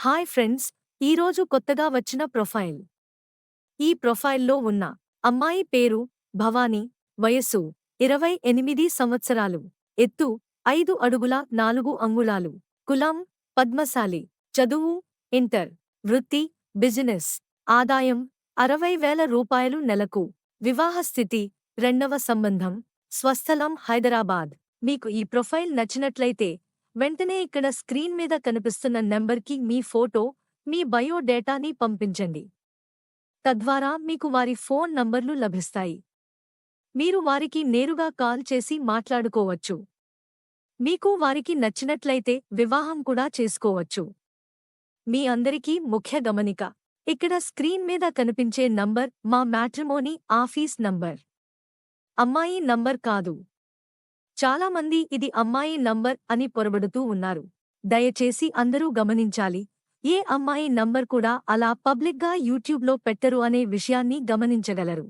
Hi friends, ఈరోజు కొత్తగా వచ్చిన ప్రొఫైల్. ఈ ప్రొఫైల్లో ఉన్న అమ్మాయి పేరు భవానీ, వయస్సు 28 సంవత్సరాలు, ఎత్తు 5 అడుగుల 4 అంగుళాలు, కులం పద్మశాలి, చదువు ఇంటర్, వృత్తి బిజినెస్, ఆదాయం 60,000 రూపాయలు నెలకు, వివాహ స్థితి రెండవ సంబంధం, స్వస్థలం హైదరాబాద్. మీకు ఈ ప్రొఫైల్ నచ్చినట్లయితే వెంటనే ఇక్కడ స్క్రీన్ మీద కనిపిస్తున్న నెంబర్కి మీ ఫోటో, మీ బయోడేటాని పంపించండి. తద్వారా మీకు వారి ఫోన్ నంబర్లు లభిస్తాయి. మీరు వారికి నేరుగా కాల్ చేసి మాట్లాడుకోవచ్చు. మీకు వారికి నచ్చినట్లయితే వివాహం కూడా చేసుకోవచ్చు. మీ అందరికీ ముఖ్య గమనిక: ఇక్కడ స్క్రీన్ మీద కనిపించే నంబర్ మా మ్యాట్రిమోనీ ఆఫీస్ నంబర్. అమ్మాయి నంబర్ కాదు. చాలామంది ఇది అమ్మాయి నంబర్ అని పొరబడుతూ ఉన్నారు. దయచేసి అందరూ గమనించాలి, ఏ అమ్మాయి నంబర్ కూడా అలా పబ్లిక్గా యూట్యూబ్లో పెట్టరు అనే విషయాన్ని గమనించగలరు.